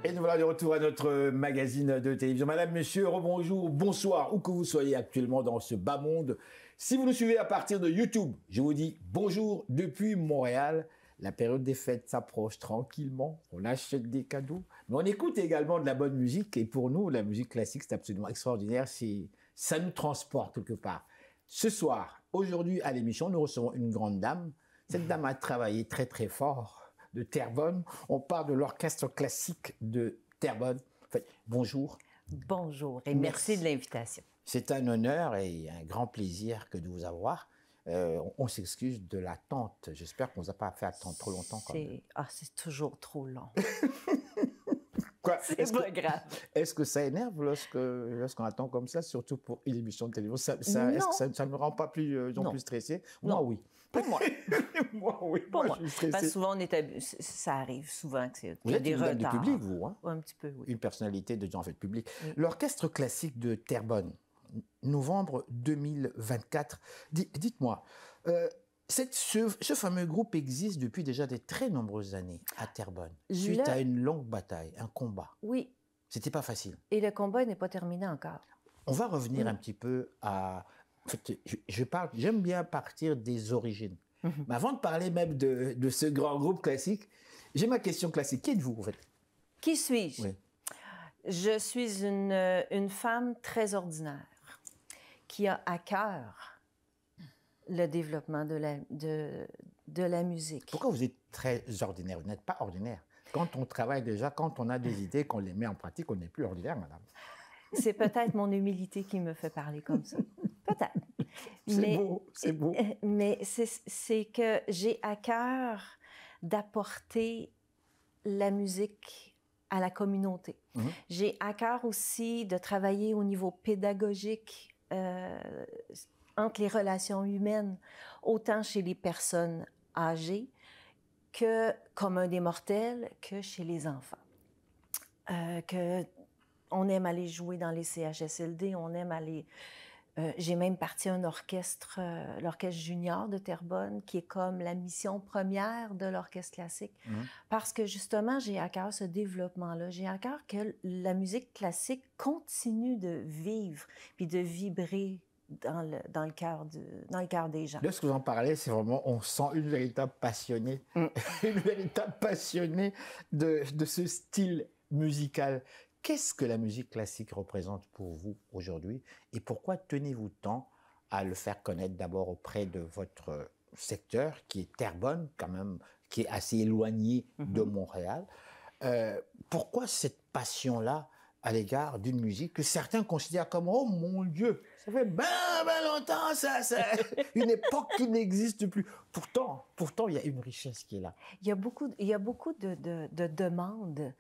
Et nous voilà de retour à notre magazine de télévision. Madame, monsieur, rebonjour, bonsoir, où que vous soyez actuellement dans ce bas monde. Si vous nous suivez à partir de YouTube, je vous dis bonjour depuis Montréal. La période des fêtes s'approche tranquillement. On achète des cadeaux, mais on écoute également de la bonne musique. Et pour nous, la musique classique, c'est absolument extraordinaire. Ça nous transporte quelque part. Ce soir, aujourd'hui à l'émission, nous recevons une grande dame. Cette dame a travaillé très très fort de Terrebonne. On parle de l'orchestre classique de Terrebonne. En fait, bonjour. Bonjour et merci de l'invitation. C'est un honneur et un grand plaisir que de vous avoir. On s'excuse de l'attente. J'espère qu'on ne vous a pas fait attendre trop longtemps. C'est toujours trop long. C'est pas grave. Est-ce que ça énerve lorsqu'on attend comme ça, surtout pour une émission de télévision? Est-ce que ça ne me rend pas plus stressé? Moi, oui. Pour moi. Moi, oui. Pour moi. Je suis stressé. Parce que souvent, ça arrive souvent que vous êtes des une retards. dame du public, vous, hein? Un petit peu, oui. Une personnalité de gens en fait public. Oui. L'orchestre classique de Terrebonne, novembre 2024. Dites-moi, ce fameux groupe existe depuis déjà de très nombreuses années à Terrebonne, suite à une longue bataille, un combat. Oui. C'était pas facile. Et le combat n'est pas terminé encore. On va revenir un petit peu à... En fait, j'aime bien partir des origines. Mais avant de parler même de ce grand groupe classique, j'ai ma question classique. Qui êtes-vous, en fait? Qui suis-je? Oui. Je suis une femme très ordinaire qui a à cœur le développement de la musique. Pourquoi vous êtes très ordinaire? Vous n'êtes pas ordinaire. Quand on travaille déjà, quand on a des idées, qu'on les met en pratique, on n'est plus ordinaire, madame. C'est peut-être mon humilité qui me fait parler comme ça. Peut-être. C'est beau. Mais c'est que j'ai à cœur d'apporter la musique à la communauté. J'ai à cœur aussi de travailler au niveau pédagogique entre les relations humaines, autant chez les personnes âgées que commun des mortels, que chez les enfants. On aime aller jouer dans les CHSLD, on aime aller... j'ai même parti un orchestre, l'Orchestre Junior de Terrebonne, qui est comme la mission première de l'orchestre classique. Parce que justement, j'ai à cœur ce développement-là. J'ai à cœur que la musique classique continue de vivre puis de vibrer dans le cœur des gens. Lorsque vous en parlez, c'est vraiment, on sent une véritable passionnée, une véritable passionnée de ce style musical. Qu'est-ce que la musique classique représente pour vous aujourd'hui et pourquoi tenez-vous tant à le faire connaître d'abord auprès de votre secteur qui est Terrebonne, quand même, qui est assez éloigné de Montréal? Pourquoi cette passion-là à l'égard d'une musique que certains considèrent comme « Oh mon Dieu, ça fait ben longtemps, ça une époque qui n'existe plus ». Pourtant, il y a une richesse qui est là. Il y a beaucoup de demandes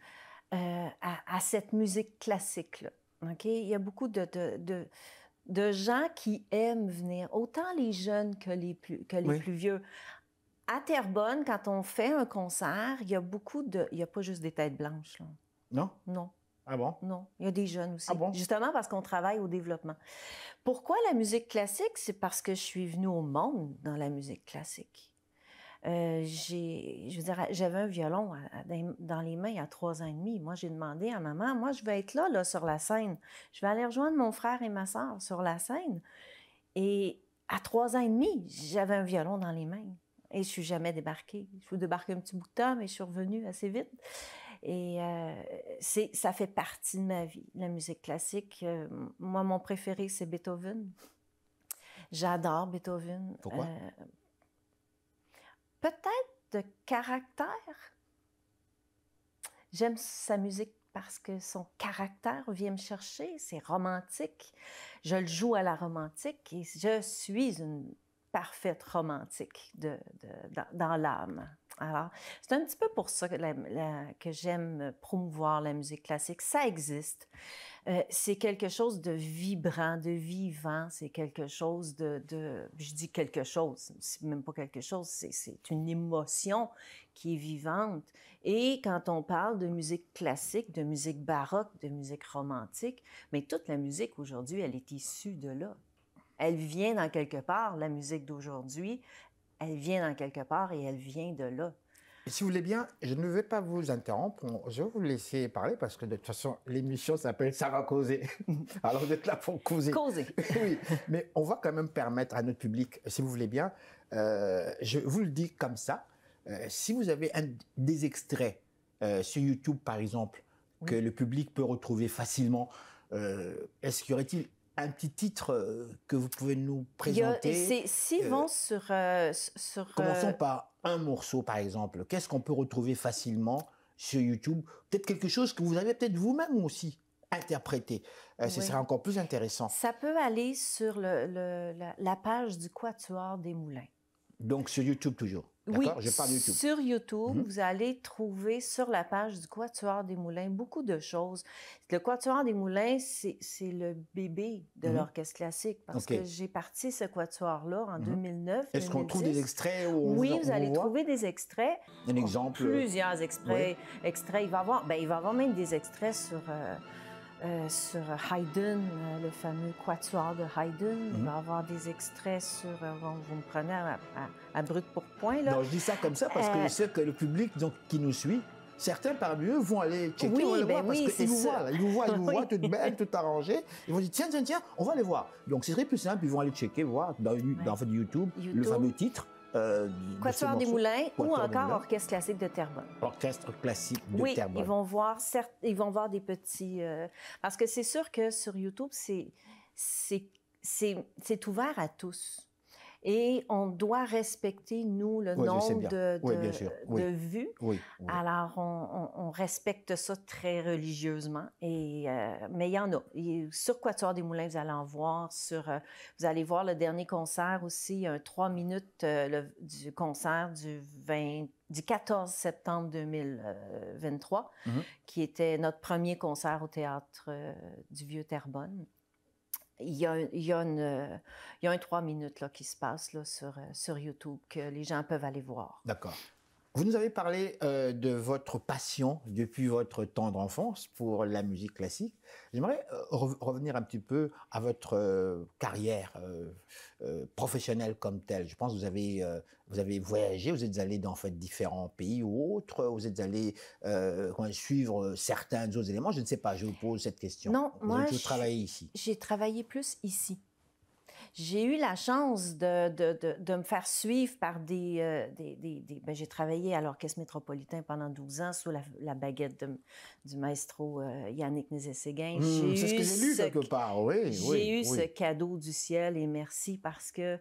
à cette musique classique-là. Okay? Il y a beaucoup de gens qui aiment venir, autant les jeunes que les plus vieux. À Terrebonne, quand on fait un concert, il y a pas juste des têtes blanches, là. Non? Non. Ah bon? Non, il y a des jeunes aussi. Ah bon? Justement parce qu'on travaille au développement. Pourquoi la musique classique? C'est parce que je suis venue au monde dans la musique classique. Je veux dire, j'avais un violon dans les mains à 3 ans et demi. Moi, j'ai demandé à maman, moi, je vais être là, sur la scène. Je vais aller rejoindre mon frère et ma soeur sur la scène. Et à 3 ans et demi, j'avais un violon dans les mains. Et je suis jamais débarquée. Je suis débarquée un petit bout de temps, mais je suis revenue assez vite. Et ça fait partie de ma vie, la musique classique. Moi, mon préféré, c'est Beethoven. J'adore Beethoven. Pourquoi? Peut-être de caractère. J'aime sa musique parce que son caractère vient me chercher. C'est romantique. Je le joue à la romantique et je suis une parfaite romantique dans l'âme. Alors, c'est un petit peu pour ça que j'aime promouvoir la musique classique. Ça existe. C'est quelque chose de vibrant, de vivant. C'est quelque chose je dis quelque chose, c'est même pas quelque chose, c'est une émotion qui est vivante. Et quand on parle de musique classique, de musique baroque, de musique romantique, mais toute la musique aujourd'hui, elle est issue de là. Elle vient dans quelque part, la musique d'aujourd'hui, elle vient dans quelque part et elle vient de là. Et si vous voulez bien, je ne vais pas vous interrompre, je vais vous laisser parler parce que de toute façon, l'émission s'appelle Ça va causer. Alors vous êtes là pour causer. Causer. Oui, mais on va quand même permettre à notre public, si vous voulez bien, je vous le dis comme ça, si vous avez des extraits sur YouTube par exemple, que le public peut retrouver facilement, est-ce qu'il y aurait-il un petit titre que vous pouvez nous présenter? S'ils vont sur Commençons par un morceau, par exemple. Qu'est-ce qu'on peut retrouver facilement sur YouTube? Peut-être quelque chose que vous avez peut-être vous-même aussi interprété. Ce serait encore plus intéressant. Ça peut aller sur la page du Quatuor des Moulins. Donc sur YouTube toujours? Oui, je parle de YouTube. Sur YouTube, vous allez trouver sur la page du Quatuor des Moulins beaucoup de choses. Le Quatuor des Moulins, c'est le bébé de l'orchestre classique parce que j'ai parti ce quatuor-là en 2009. Est-ce qu'on trouve des extraits Oui, vous allez trouver des extraits. Un exemple? Plusieurs extraits. Il va y avoir même des extraits sur Haydn, le fameux quatuor de Haydn. Il va y avoir des extraits sur... vous me prenez à brut pour point, là. Non, je dis ça comme ça parce que je sais que le public qui nous suit, certains parmi eux vont aller checker, oui, on va les voir parce qu'ils vous voient, tout belle, tout arrangé. Ils vont dire, tiens, on va les voir. Donc, ce serait plus simple, ils vont aller checker, voir dans YouTube, le fameux titre. Quatuor des Moulins ou encore Orchestre classique de Terrebonne. Orchestre classique de Terrebonne. Oui, ils vont voir des petits... parce que c'est sûr que sur YouTube, c'est ouvert à tous. Et on doit respecter, nous, le nombre de vues. Oui. Alors, on respecte ça très religieusement. Mais il y en a. Sur Quatuor des Moulins, vous allez en voir. Vous allez voir le dernier concert aussi, 3 minutes du concert du 14 septembre 2023, qui était notre premier concert au Théâtre du Vieux-Terrebonne. Il y a un 3 minutes là, qui se passe là, sur YouTube que les gens peuvent aller voir. D'accord. Vous nous avez parlé de votre passion depuis votre tendre enfance pour la musique classique. J'aimerais revenir un petit peu à votre carrière professionnelle comme telle. Je pense que vous avez voyagé, vous êtes allé dans différents pays ou autres, vous êtes allé suivre certains autres éléments. Je ne sais pas, je vous pose cette question. Non, moi, je travaille ici. J'ai travaillé plus ici. J'ai eu la chance de me faire suivre par j'ai travaillé à l'Orchestre métropolitain pendant 12 ans sous la baguette du maestro Yannick Nézet-Séguin. C'est ce que j'ai lu quelque part, oui. J'ai eu ce cadeau du ciel et merci parce que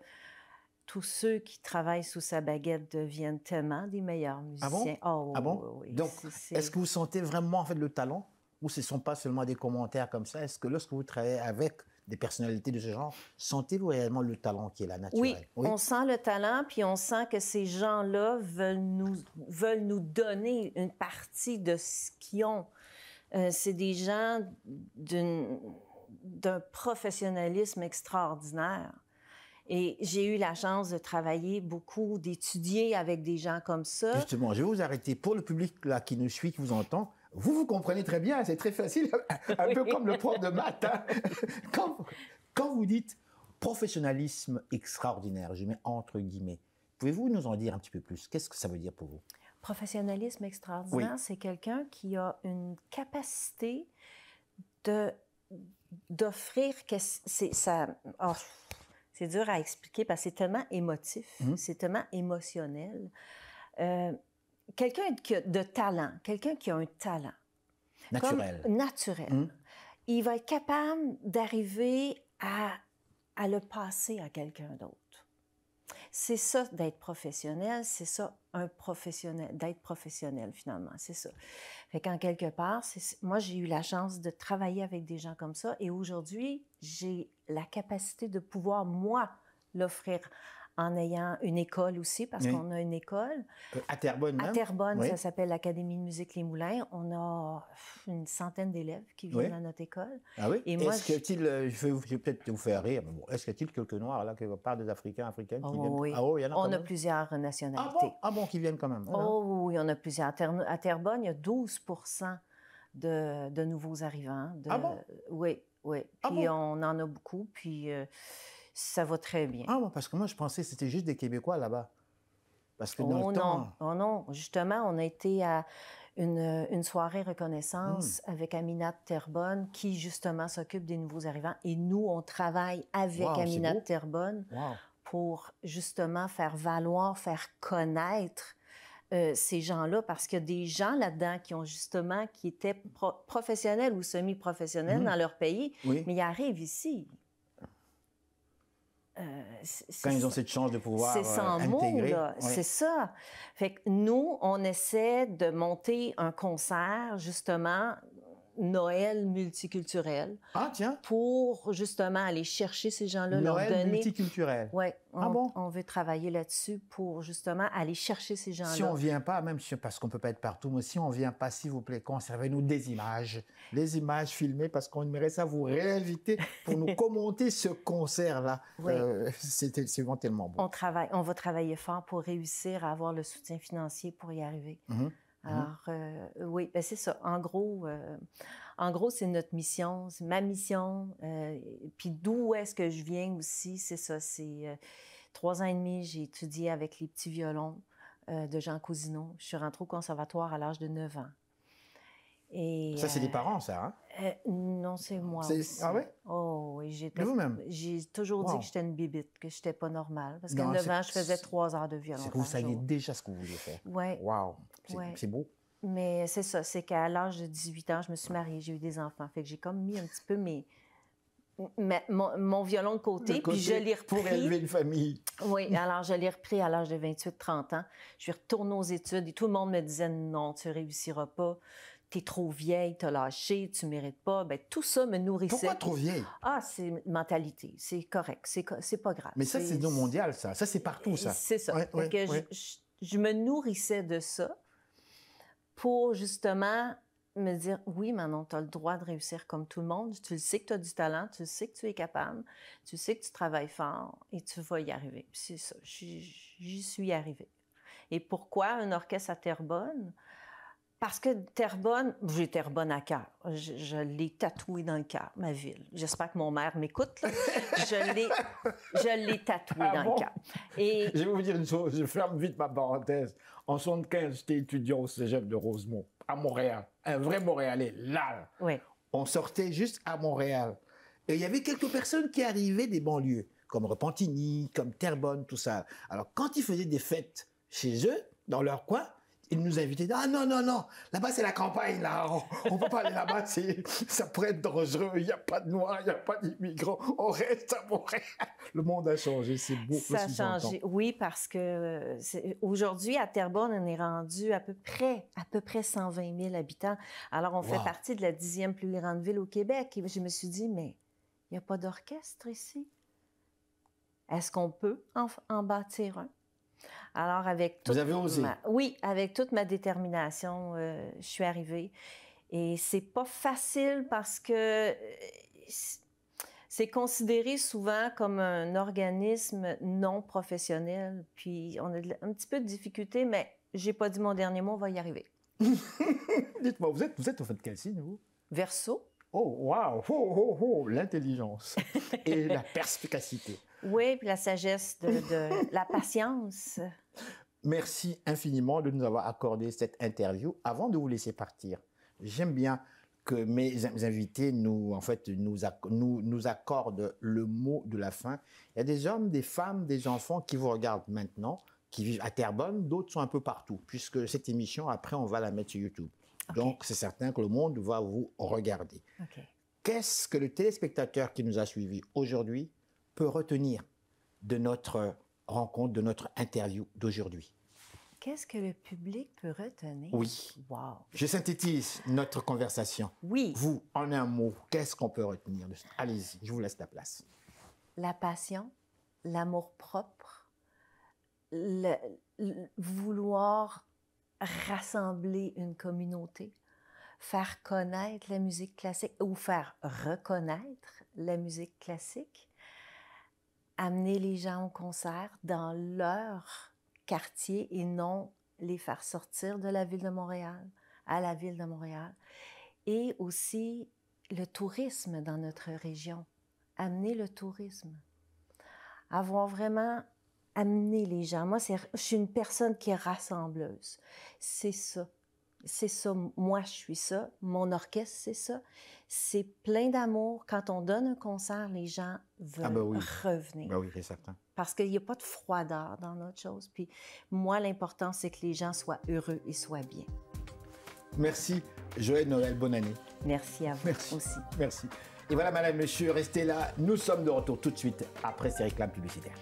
tous ceux qui travaillent sous sa baguette deviennent tellement des meilleurs musiciens. Ah bon? Oui. Donc, est-ce que vous sentez vraiment le talent ou ce ne sont pas seulement des commentaires comme ça? Est-ce que lorsque vous travaillez avec des personnalités de ce genre, sentez-vous réellement le talent qui est là, naturel? Oui, on sent le talent, puis on sent que ces gens-là veulent nous donner une partie de ce qu'ils ont. C'est des gens d'un professionnalisme extraordinaire. Et j'ai eu la chance de travailler beaucoup, d'étudier avec des gens comme ça. Justement, je vais vous arrêter. Pour le public là, qui nous suit, qui vous entend, Vous comprenez très bien, c'est très facile, un peu comme le prof de maths. Hein. Quand vous dites professionnalisme extraordinaire, je mets entre guillemets, pouvez-vous nous en dire un petit peu plus? Qu'est-ce que ça veut dire pour vous? Professionnalisme extraordinaire, Oui. c'est quelqu'un qui a une capacité de d'offrir que c'est dur à expliquer parce que c'est tellement émotif, c'est tellement émotionnel. Quelqu'un de talent, quelqu'un qui a un talent. Naturel. Comme naturel. Il va être capable d'arriver à le passer à quelqu'un d'autre. C'est ça d'être professionnel, c'est ça d'être professionnel finalement, c'est ça. Fait qu'en quelque part, moi j'ai eu la chance de travailler avec des gens comme ça et aujourd'hui, j'ai la capacité de pouvoir, moi, l'offrir en ayant une école aussi, parce qu'on a une école. À Terrebonne même? À Terrebonne, ça s'appelle l'Académie de musique Les Moulins. On a une centaine d'élèves qui viennent à notre école. Ah oui? Et moi, est-ce qu'il je vais peut-être vous faire rire, mais bon, est-ce qu'il y a quelques Noirs là, quelque part, des Africains, Africaines qui viennent? Oui. Ah oui, il y en a on a plusieurs nationalités. Ah bon, qui viennent quand même? Oh oui, on a plusieurs. À Terrebonne, il y a 12% de nouveaux arrivants. Ah bon? Oui, oui. Puis on en a beaucoup, puis ça va très bien. Ah bon, parce que moi, je pensais que c'était juste des Québécois là-bas. Parce que Oh non, justement, on a été à une soirée reconnaissance avec Aminat Terrebonne qui, justement, s'occupe des nouveaux arrivants. Et nous, on travaille avec Aminat Terrebonne pour, justement, faire valoir, faire connaître ces gens-là, parce qu'il y a des gens là-dedans qui étaient professionnels ou semi-professionnels dans leur pays, mais ils arrivent ici. Quand ils ont cette chance de pouvoir c'est sans mots, là. C'est ça. Fait que nous, on essaie de monter un concert, justement, Noël multiculturel. Ah, tiens! Pour, justement, aller chercher ces gens-là, Noël leur donner... multiculturel. Oui. On veut travailler là-dessus pour, justement, aller chercher ces gens-là. Si on ne vient pas, même parce qu'on ne peut pas être partout, mais si on ne vient pas, s'il vous plaît, conservez-nous des images. Les images filmées, parce qu'on aimerait ça vous réinviter pour nous commenter ce concert-là. Oui. C'est vraiment tellement bon. On va travailler fort pour réussir à avoir le soutien financier pour y arriver. Alors, oui, ben c'est ça. En gros, c'est notre mission, c'est ma mission. Puis d'où est-ce que je viens aussi, c'est ça. C'est 3 ans et demi, j'ai étudié avec les petits violons de Jean Cousineau. Je suis rentrée au conservatoire à l'âge de 9 ans. Et, ça, c'est les parents, ça, hein? Non, c'est moi aussi. Ah oui? Oh oui, vous-même? J'ai toujours dit que j'étais une bibite, que je n'étais pas normale. Parce qu'à 9 ans, je faisais 3 heures de violon. C'est que vous saviez déjà ce que vous vouliez faire. Oui. Wow! C'est beau. Mais c'est ça, c'est qu'à l'âge de 18 ans, je me suis mariée, j'ai eu des enfants. Fait que j'ai comme mis un petit peu mon violon de côté, puis je l'ai repris. Pour élever une famille. Oui, alors je l'ai repris à l'âge de 28-30 ans. Je suis retournée aux études et tout le monde me disait « Non, tu ne réussiras pas. T'es trop vieille, t'as lâché, tu mérites pas. » Ben, tout ça me nourrissait. Pourquoi trop vieille? Ah, c'est une mentalité. C'est correct. C'est pas grave. Mais ça, c'est non mondial, ça. Ça, c'est partout, ça. C'est ça. Je me nourrissais de ça pour, justement, me dire, oui, Manon, tu as le droit de réussir comme tout le monde. Tu le sais que tu as du talent, tu le sais que tu es capable, tu sais que tu travailles fort et tu vas y arriver. Puis c'est ça. J'y suis arrivée. Et pourquoi un orchestre à Terrebonne? Parce que Terrebonne, j'ai Terrebonne à cœur. Je l'ai tatoué dans le cœur, ma ville. J'espère que mon maire m'écoute. Je l'ai tatoué dans le cœur. Et... Je vais vous dire une chose, je ferme vite ma parenthèse. En 1975, j'étais étudiant au cégep de Rosemont, à Montréal. Un vrai Montréalais, là. Oui. On sortait juste à Montréal. Et il y avait quelques personnes qui arrivaient des banlieues, comme Repentigny, comme Terrebonne, tout ça. Alors, quand ils faisaient des fêtes chez eux, dans leur coin, ils nous invitaient. Ah non, non, non, là-bas c'est la campagne, là. On ne peut pas aller là-bas, ça pourrait être dangereux. Il n'y a pas de Noirs, il n'y a pas d'immigrants. On reste à Montréal. Le monde a changé, c'est beau. Ça a changé, oui, parce que aujourd'hui, à Terrebonne, on est rendu à peu près 120 000 habitants. Alors, on fait partie de la 10e plus grande ville au Québec. Et je me suis dit, mais il n'y a pas d'orchestre ici. Est-ce qu'on peut en bâtir un? Alors, avec toute Vous avez osé? Oui, avec toute ma détermination, je suis arrivée. Et c'est pas facile parce que c'est considéré souvent comme un organisme non professionnel. Puis, on a un petit peu de difficulté, mais j'ai pas dit mon dernier mot, on va y arriver. Dites-moi, vous êtes au fait de quel signe, vous? Verseau. Oh, waouh! Oh, oh, oh, l'intelligence et la perspicacité. Oui, puis la sagesse la patience. Merci infiniment de nous avoir accordé cette interview. Avant de vous laisser partir, j'aime bien que mes invités nous accordent le mot de la fin. Il y a des hommes, des femmes, des enfants qui vous regardent maintenant, qui vivent à Terrebonne, d'autres sont un peu partout, puisque cette émission, après, on va la mettre sur YouTube. Okay. Donc, c'est certain que le monde va vous regarder. Okay. Qu'est-ce que le téléspectateur qui nous a suivis aujourd'hui peut retenir de notre rencontre, de notre interview d'aujourd'hui? Qu'est-ce que le public peut retenir? Oui. Wow. Je synthétise notre conversation. Oui. Vous, en un mot, qu'est-ce qu'on peut retenir? Allez-y, je vous laisse la place. La passion, l'amour-propre, vouloir rassembler une communauté, faire connaître la musique classique ou faire reconnaître la musique classique, amener les gens au concert dans leur quartier et non les faire sortir de la ville de Montréal à la ville de Montréal. Et aussi le tourisme dans notre région, amener le tourisme, avoir vraiment amené les gens. Moi, je suis une personne qui est rassembleuse. C'est ça. C'est ça. Moi, je suis ça. Mon orchestre, c'est ça. C'est plein d'amour. Quand on donne un concert, les gens veulent revenir. Ben oui, c'est certain. Parce qu'il n'y a pas de froideur dans notre chose. Puis moi, l'important, c'est que les gens soient heureux et soient bien. Merci. Joyeux Noël, bonne année. Merci à vous aussi. Merci. Et voilà, madame, monsieur, restez là. Nous sommes de retour tout de suite après ces réclames publicitaires.